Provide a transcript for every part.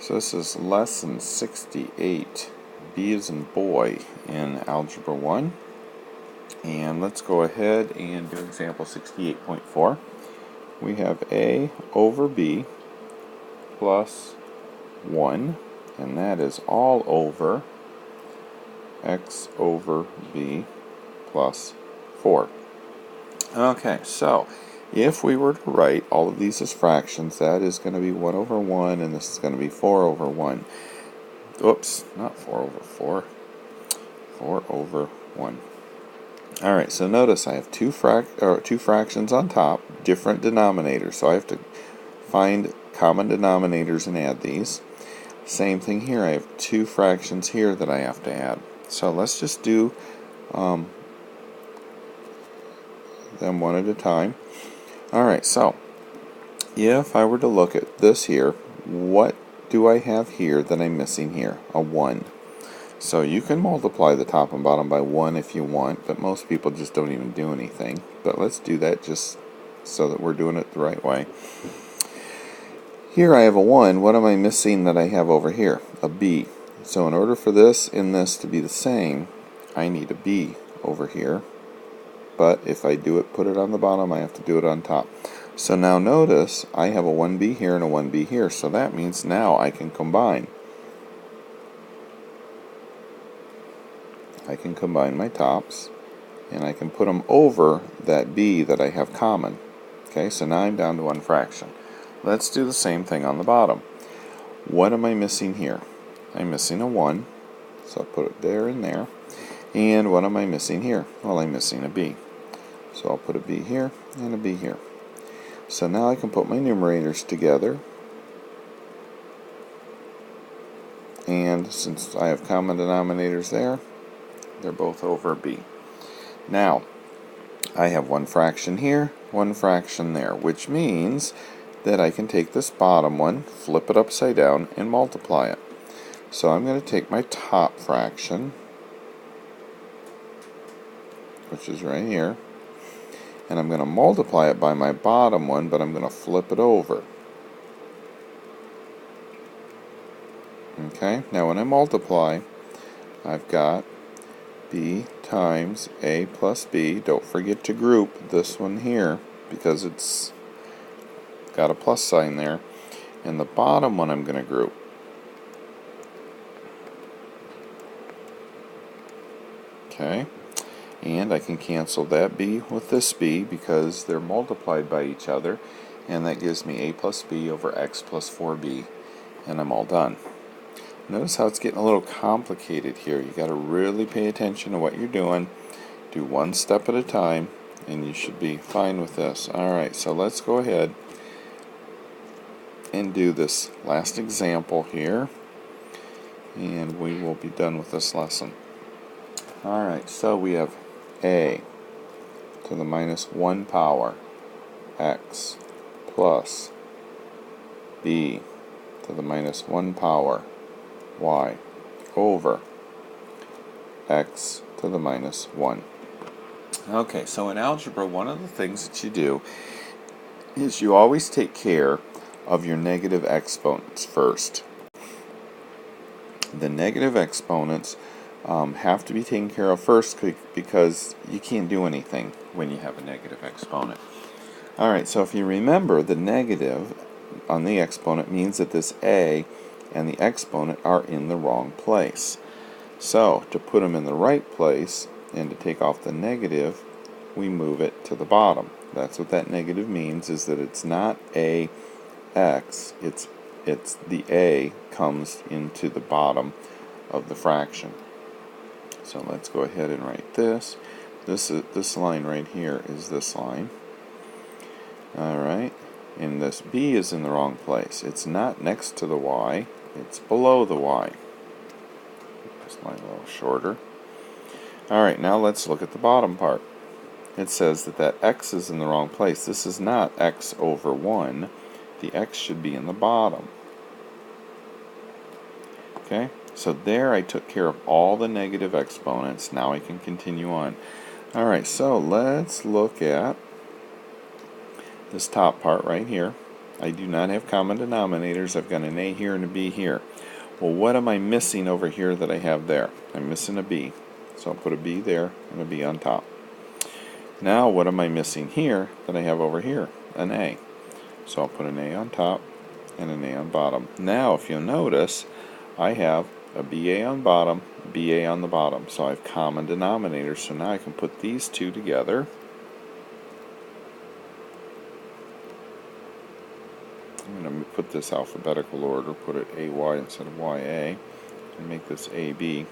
So this is lesson 68, B as in boy, in Algebra 1. And let's go ahead and do example 68.4. We have A over B plus 1, and that is all over x over b plus 4. Okay, so if we were to write all of these as fractions, that is going to be 1 over 1, and this is going to be 4 over 1. Oops, not 4 over 4. 4 over 1. Alright, so notice I have two fractions on top, different denominators, so I have to find common denominators and add these. Same thing here, I have two fractions here that I have to add. So let's just do them one at a time. Alright, so if I were to look at this here, what do I have here that I'm missing here? A 1. So you can multiply the top and bottom by 1 if you want, but most people just don't even do anything. But let's do that just so that we're doing it the right way. Here I have a 1. What am I missing that I have over here? A b. So in order for this and this to be the same, I need a b over here. But if I do it, put it on the bottom, I have to do it on top. So now notice I have a 1b here and a 1b here. So that means now I can combine. I can combine my tops, and I can put them over that b that I have common. Okay, so now I'm down to one fraction. Let's do the same thing on the bottom. What am I missing here? I'm missing a 1, so I'll put it there and there. And what am I missing here? Well, I'm missing a b. So I'll put a b here and a b here. So now I can put my numerators together. And since I have common denominators there, they're both over b. Now, I have one fraction here, one fraction there, which means that I can take this bottom one, flip it upside down, and multiply it. So I'm going to take my top fraction, which is right here, and I'm going to multiply it by my bottom one, but I'm going to flip it over. Okay, now when I multiply, I've got b times a plus b. Don't forget to group this one here because it's got a plus sign there. And the bottom one I'm going to group. Okay, and I can cancel that b with this b because they're multiplied by each other, and that gives me a plus b over x plus 4b, and I'm all done. Notice how it's getting a little complicated here. You got to really pay attention to what you're doing. Do one step at a time, and you should be fine with this. Alright, so let's go ahead and do this last example here, and we will be done with this lesson. Alright, so we have a to the minus 1 power x plus b to the minus 1 power y over x to the minus 1. Okay, so in algebra, one of the things that you do is you always take care of your negative exponents first. The negative exponents have to be taken care of first because you can't do anything when you have a negative exponent. Alright, so if you remember, the negative on the exponent means that this a and the exponent are in the wrong place. So, to put them in the right place and to take off the negative, we move it to the bottom. That's what that negative means, is that it's not a x, it's the a comes into the bottom of the fraction. So let's go ahead and write this. This line right here is this line. Alright, and this b is in the wrong place. It's not next to the y, it's below the y. This line a little shorter. Alright, now let's look at the bottom part. It says that x is in the wrong place. This is not x over 1. The x should be in the bottom. Okay, so there I took care of all the negative exponents. Now I can continue on. Alright, so let's look at this top part right here. I do not have common denominators. I've got an a here and a b here. Well, what am I missing over here that I have there? I'm missing a b. So I'll put a b there and a b on top. Now what am I missing here that I have over here? An a. So I'll put an a on top and an a on bottom. Now if you'll notice, I have a BA on bottom, BA on the bottom. So I have common denominators. So now I can put these two together. I'm going to put this alphabetical order, put it AY instead of YA, and make this AB.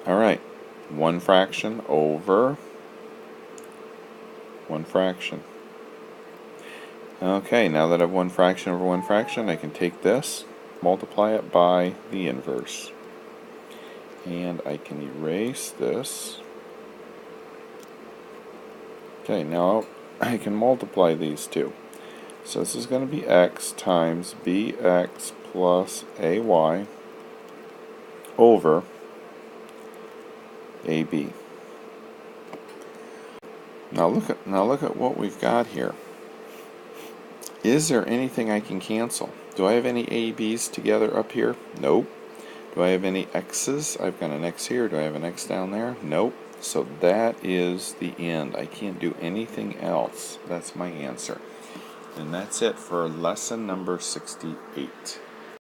Alright, 1 fraction over 1 fraction. Okay, now that I have 1 fraction over 1 fraction, I can take this, multiply it by the inverse. And I can erase this. Okay, now I can multiply these two. So this is going to be x times bx plus ay over ab. Now look at what we've got here. Is there anything I can cancel? Do I have any ab's together up here? Nope. Do I have any x's? I've got an x here. Do I have an x down there? Nope. So that is the end. I can't do anything else. That's my answer. And that's it for lesson number 68.